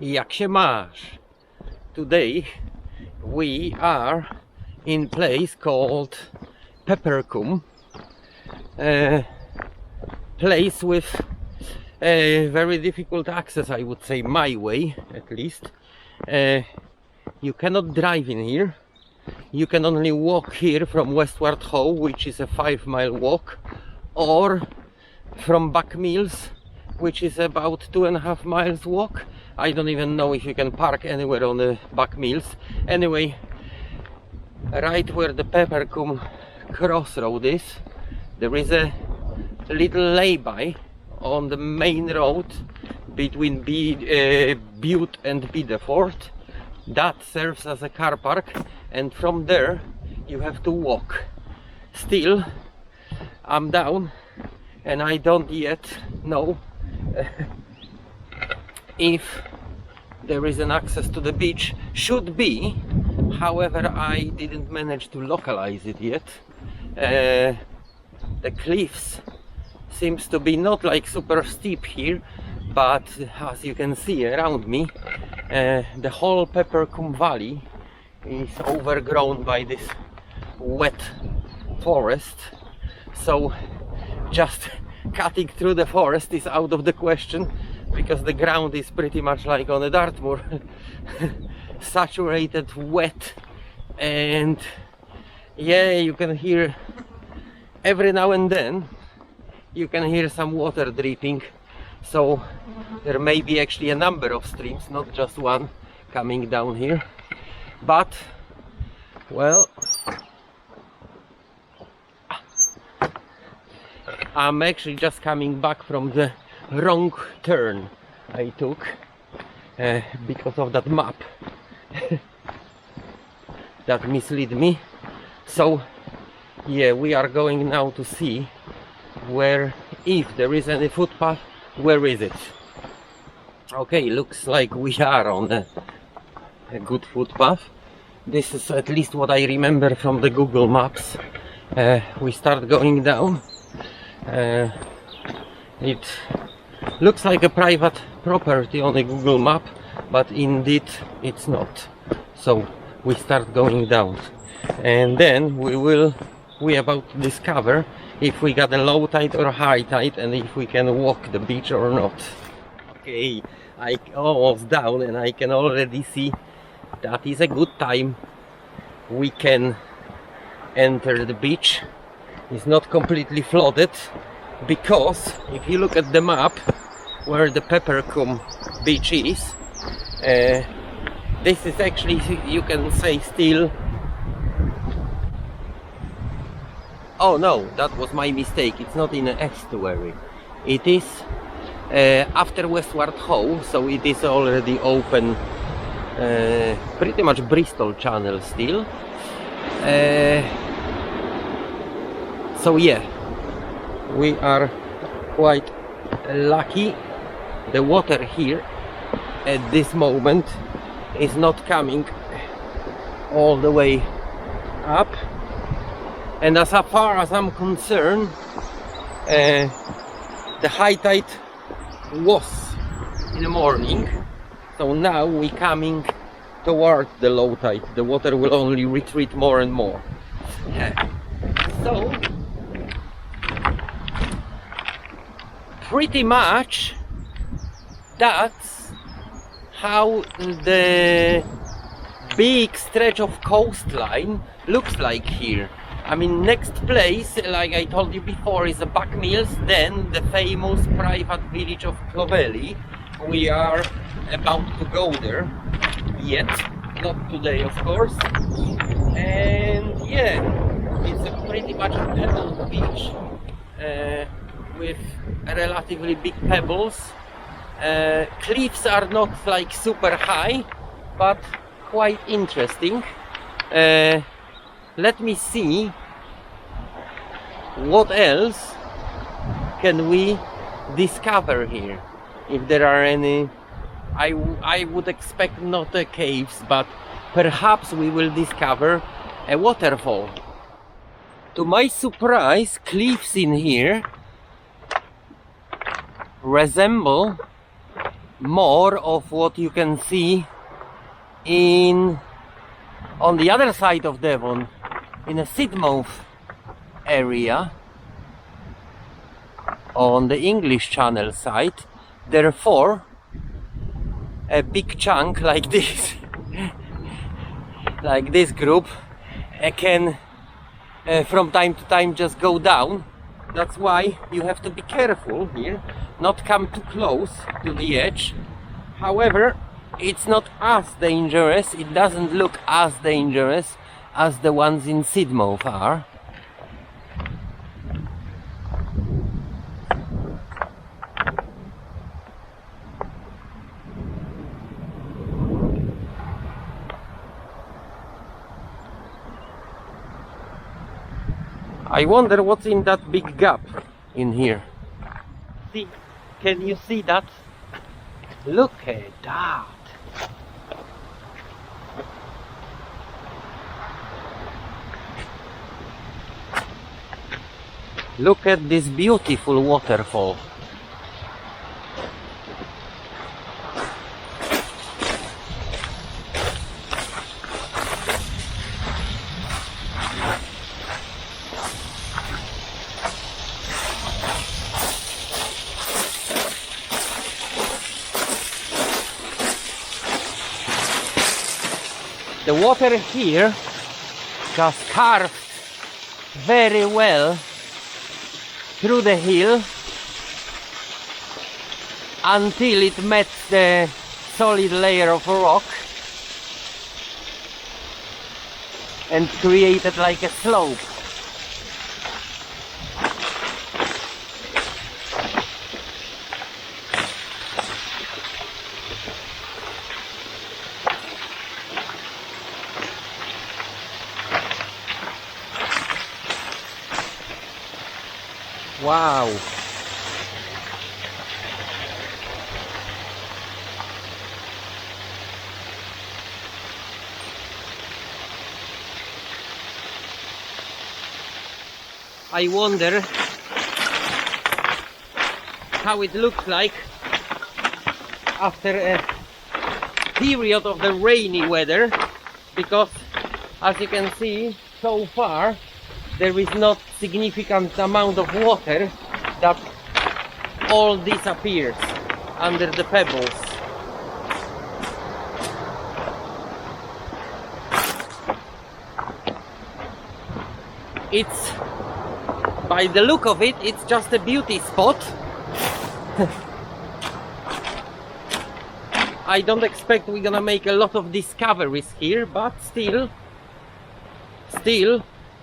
Jak się masz? Today we are in place called Peppercombe, place with a very difficult access, I would say, my way at least. You cannot drive in here. You can only walk here from Westward Ho, which is a 5-mile walk, or from Buckmills, which is about 2.5 miles walk. I don't even know if you can park anywhere on the Buckmills. Anyway, right where the Peppercombe crossroad is, there is a little lay-by on the main road between Bute and Bideford. That serves as a car park, and from there you have to walk. Still, I'm down and I don't yet know if there is an access to the beach. Should be, however I didn't manage to localize it yet. The cliffs seems to be not like super steep here, but as you can see around me, the whole Peppercombe Valley is overgrown by this wet forest, so just cutting through the forest is out of the question, because the ground is pretty much like on a Dartmoor, saturated, wet, and yeah, you can hear every now and then you can hear some water dripping, so there may be actually a number of streams, not just one, coming down here. But well, I'm actually just coming back from the wrong turn I took because of that map that misled me. So yeah, we are going now to see where, if there is any footpath, where is it? Okay, looks like we are on a good footpath. This is at least what I remember from the Google Maps. We start going down. It looks like a private property on a Google map, but indeed it's not. So we start going down, and then we about to discover if we got a low tide or high tide, and if we can walk the beach or not. Okay, I almost down, and I can already see that is a good time. We can enter the beach. It's not completely flooded, because if you look at the map where the Peppercombe beach is, this is actually, you can say, still. Oh no, that was my mistake. It's not in an estuary. It is after Westward Ho, so it is already open, pretty much Bristol Channel still. So yeah, we are quite lucky. The water here at this moment is not coming all the way up, and as far as I'm concerned, the high tide was in the morning, so now we're coming toward the low tide. The water will only retreat more and more. So pretty much that's how the big stretch of coastline looks like here. I mean, next place, like I told you before, is the Buckmills, then the famous private village of Clovelly. We are about to go there, yet not today of course. And yeah, it's a pretty much pebble beach with relatively big pebbles. Cliffs are not like super high, but quite interesting. Let me see what else can we discover here. If there are any, I would expect not caves, but perhaps we will discover a waterfall. To my surprise, cliffs in here resemble more of what you can see on the other side of Devon, in a Sidmouth area, on the English Channel side. Therefore, a big chunk like this, like this group, can from time to time just go down. That's why you have to be careful here, not come too close to the edge. However, it's not as dangerous, it doesn't look as dangerous as the ones in Sidmouth are. I wonder what's in that big gap in here. See, can you see that? Look at that! Look at this beautiful waterfall. The water here just carved very well through the hill until it met the solid layer of rock and created like a slope. Wow! I wonder how it looks like after a period of the rainy weather, because as you can see so far there is not significant amount of water that all disappears under the pebbles. It's, by the look of it, it's just a beauty spot. I don't expect we're gonna make a lot of discoveries here, but still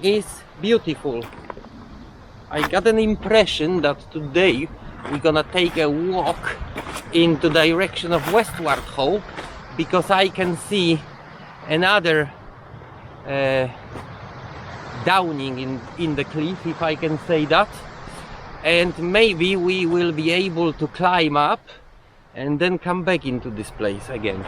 is beautiful. I got an impression that today we're gonna take a walk into direction of Westward Ho, because I can see another downing in the cliff, if I can say that, and maybe we will be able to climb up and then come back into this place again.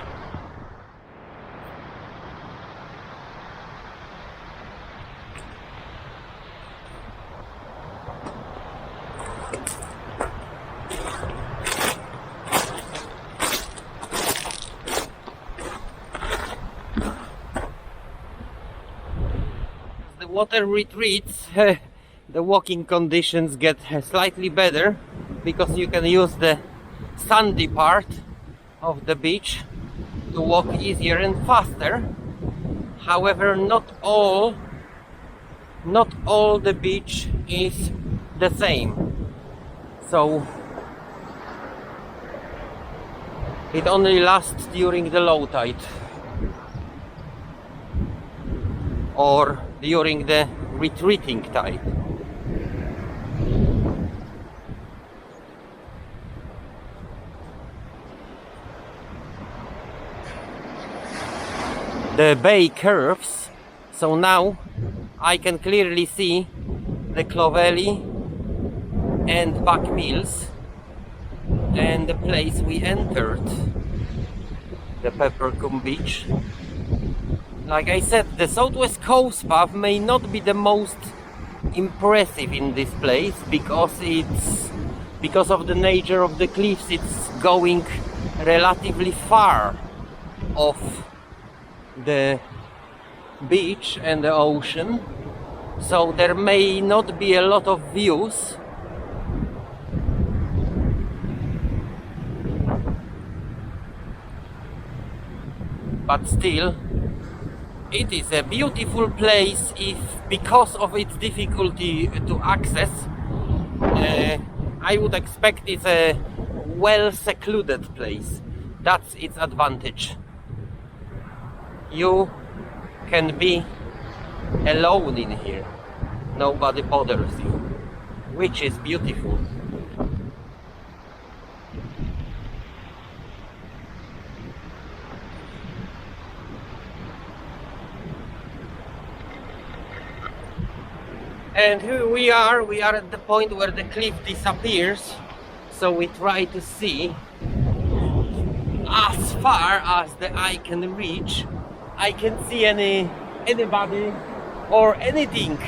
Water retreats, the walking conditions get slightly better, because you can use the sandy part of the beach to walk easier and faster. However, not all the beach is the same, so it only lasts during the low tide or during the retreating tide. The bay curves, so now I can clearly see the Clovelly and Back Mills and the place we entered, the Peppercombe beach. Like I said, the Southwest Coast path may not be the most impressive in this place, because of the nature of the cliffs. It's going relatively far off the beach and the ocean, so there may not be a lot of views. But still, it is a beautiful place if, because of its difficulty to access, I would expect it's a well secluded place. That's its advantage. You can be alone in here. Nobody bothers you, which is beautiful. And here we are at the point where the cliff disappears, so we try to see as far as the eye can reach. I can see anybody or anything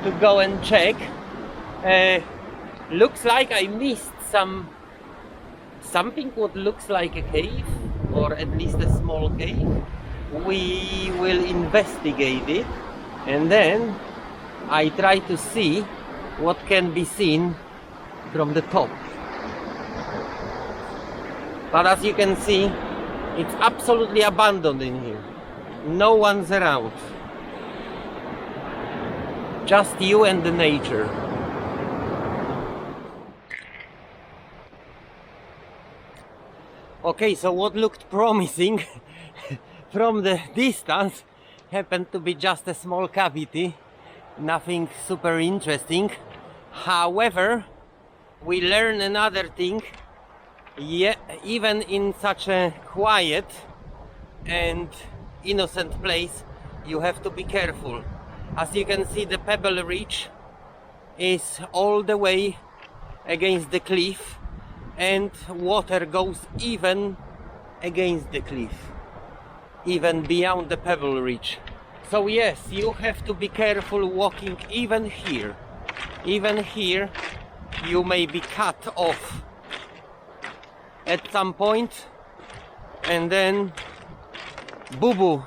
to go and check. Looks like I missed something what looks like a cave, or at least a small cave. We will investigate it, and then I try to see what can be seen from the top. But as you can see, it's absolutely abandoned in here. No one's around. Just you and the nature. Okay, so what looked promising from the distance happened to be just a small cavity. Nothing super interesting. However, we learn another thing. Yeah, even in such a quiet and innocent place, you have to be careful. As you can see, the pebble ridge is all the way against the cliff, and water goes even against the cliff, even beyond the pebble ridge. So yes, you have to be careful walking even here. Even here, you may be cut off at some point, and then boo-boo.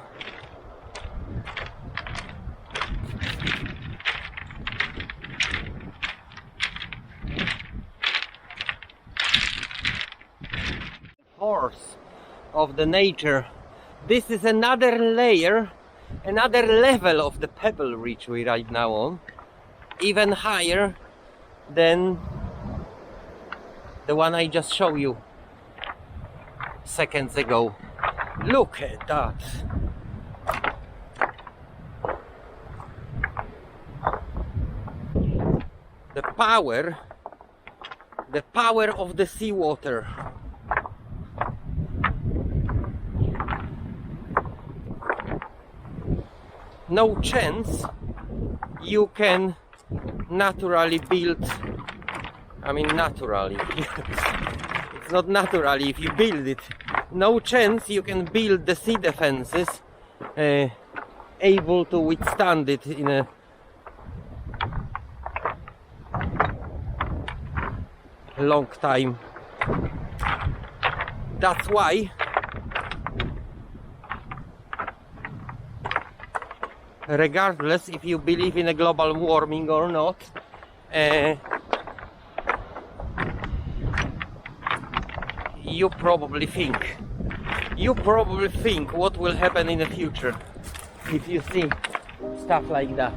Force of the nature. This is another layer, another level of the pebble ridge we're right now on, even higher than the one I just showed you seconds ago. Look at that. The power of the seawater. No chance you can naturally build, I mean naturally, it's not naturally if you build it, no chance you can build the sea defenses able to withstand it in a long time. That's why regardless if you believe in a global warming or not, you probably think what will happen in the future if you see stuff like that.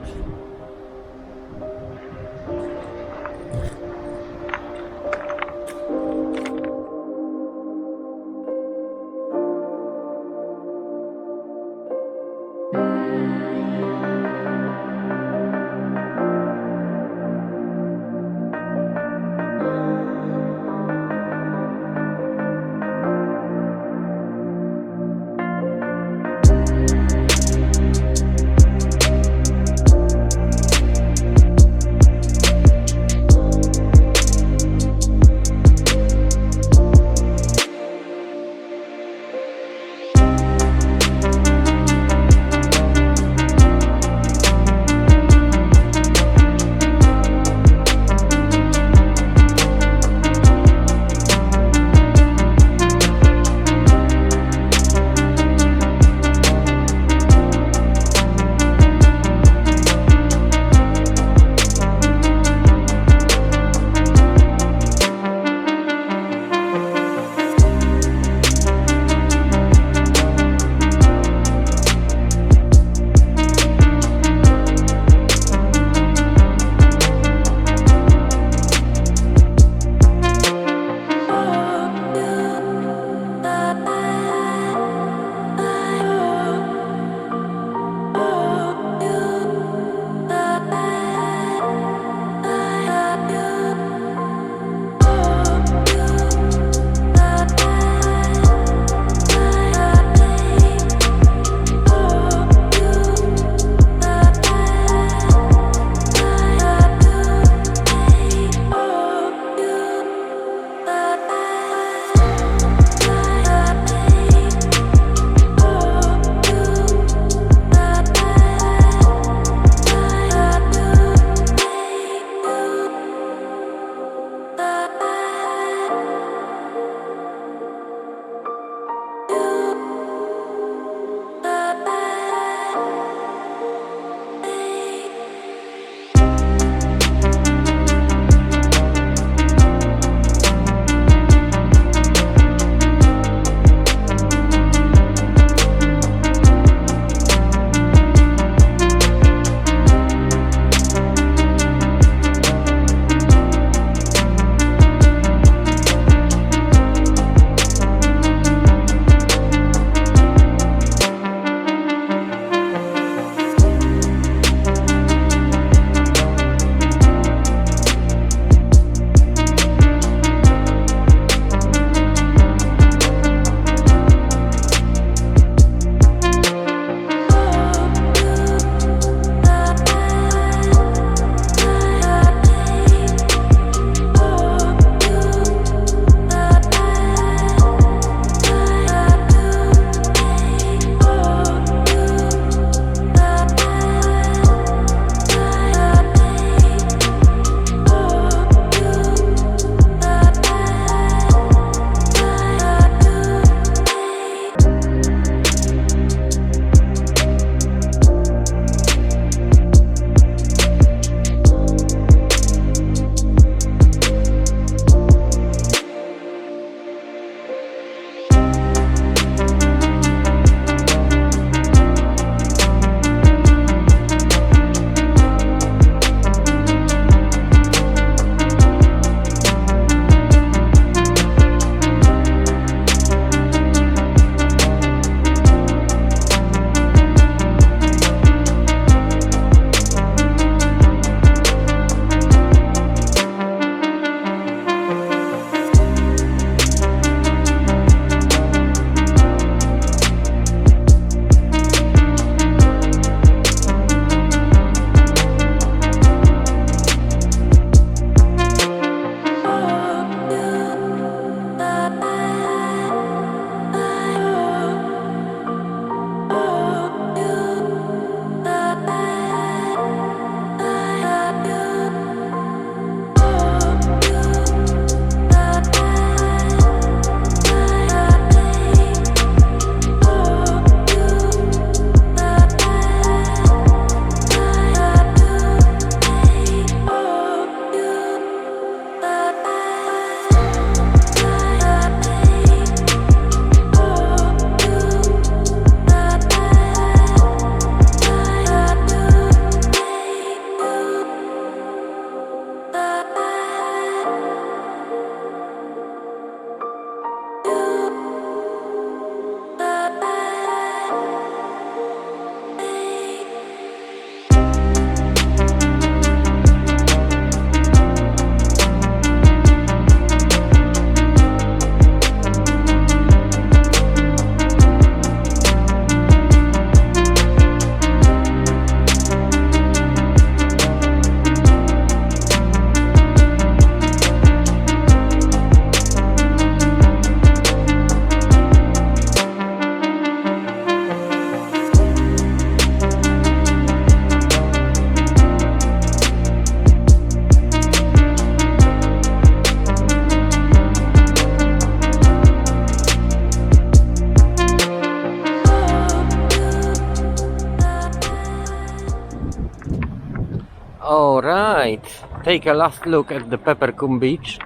Alright, take a last look at the Peppercombe beach,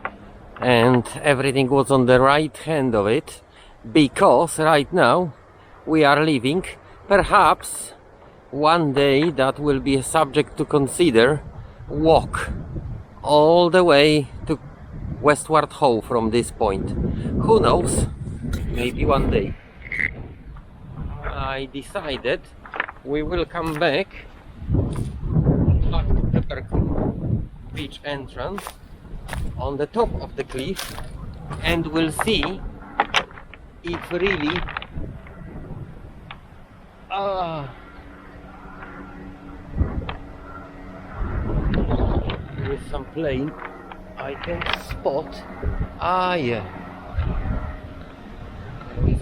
and everything was on the right hand of it, because right now we are leaving. Perhaps one day that will be a subject to consider, walk all the way to Westward Ho from this point. Who knows, maybe one day. I decided we will come back to Peppercombe beach entrance on the top of the cliff, and we'll see if really with some plane I can spot. Yeah.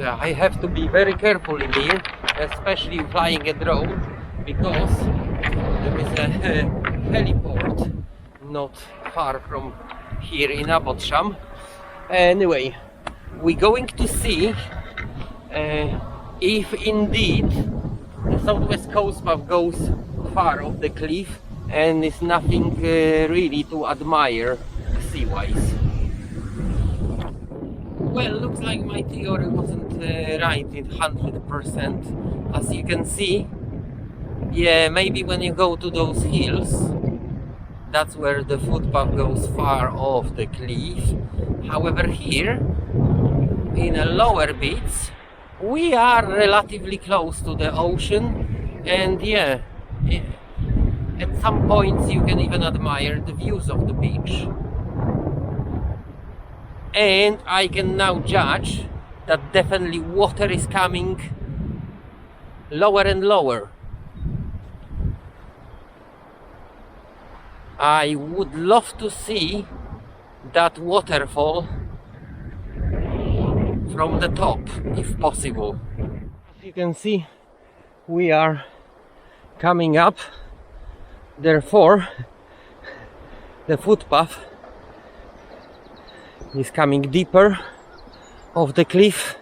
I have to be very careful in here, especially flying a drone, because there is a heliport not far from here in Abothsham. Anyway, we're going to see if indeed the southwest coast path goes far off the cliff and is nothing really to admire sea-wise. Well, looks like my theory wasn't right in 100%. As you can see, yeah, maybe when you go to those hills, that's where the footpath goes far off the cliff. However, here in a lower bits, we are relatively close to the ocean, and yeah, at some points you can even admire the views of the beach. And I can now judge that definitely water is coming lower and lower. I would love to see that waterfall from the top, if possible. As you can see, we are coming up, therefore the footpath is coming deeper off the cliff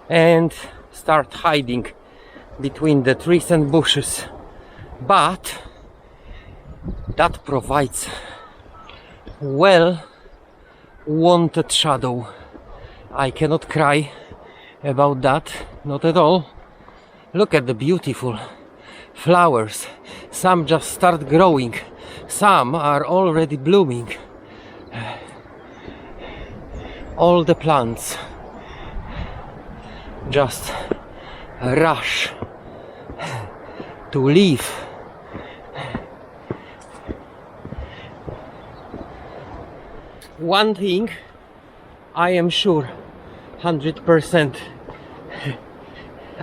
and start hiding between the trees and bushes, but that provides well wanted shadow. I cannot cry about that, not at all. Look at the beautiful flowers. Some just start growing, some are already blooming. All the plants just rush to leave. One thing I am sure 100%,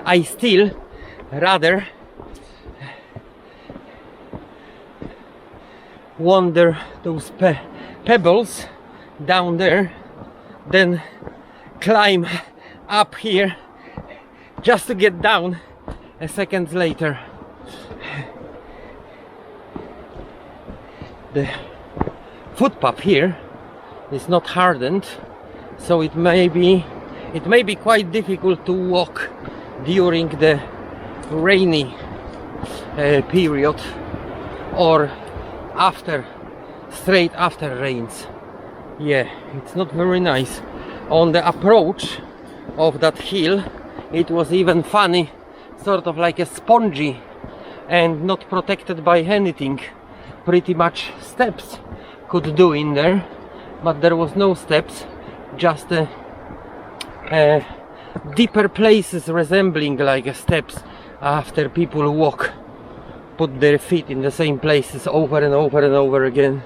I still rather wander those pebbles down there than climb up here just to get down a second later. The footpath here is not hardened, so it may be quite difficult to walk during the rainy period or straight after rains. Yeah, it's not very nice. On the approach of that hill, it was even funny, sort of like a spongy and not protected by anything. Pretty much steps could do in there, but there was no steps, just deeper places resembling like steps after people walk, put their feet in the same places over and over and over again.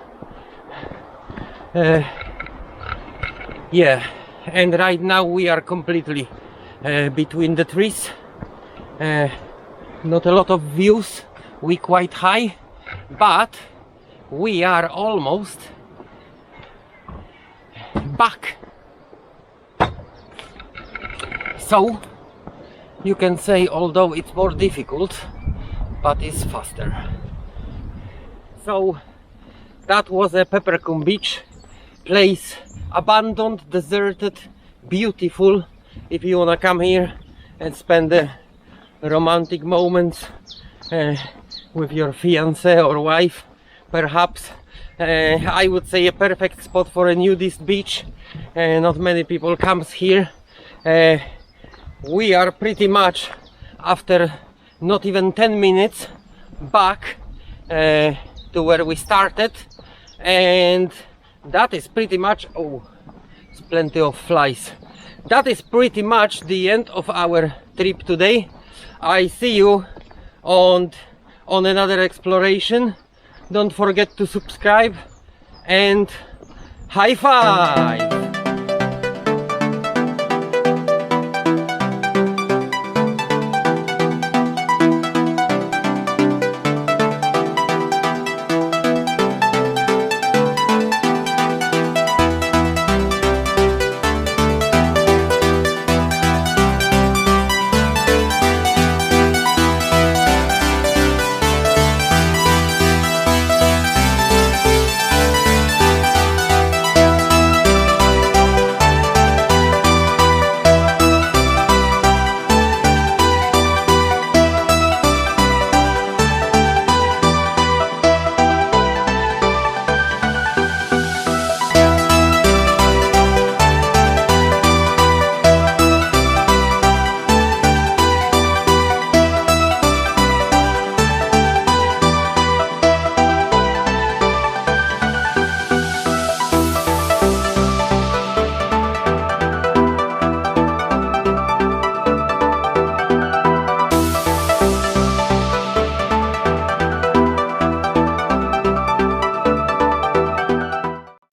Yeah, and right now we are completely between the trees. Not a lot of views, we quite high, but we are almost back. So you can say, although it's more difficult, but it's faster. So that was a Peppercombe beach place, abandoned, deserted, beautiful. If you wanna come here and spend the romantic moments with your fiance or wife, perhaps I would say a perfect spot for a nudist beach. Not many people comes here. We are pretty much, after not even 10 minutes, back to where we started, and that is pretty much, oh, it's plenty of flies. That is pretty much the end of our trip today. I see you on another exploration. Don't forget to subscribe, and high five!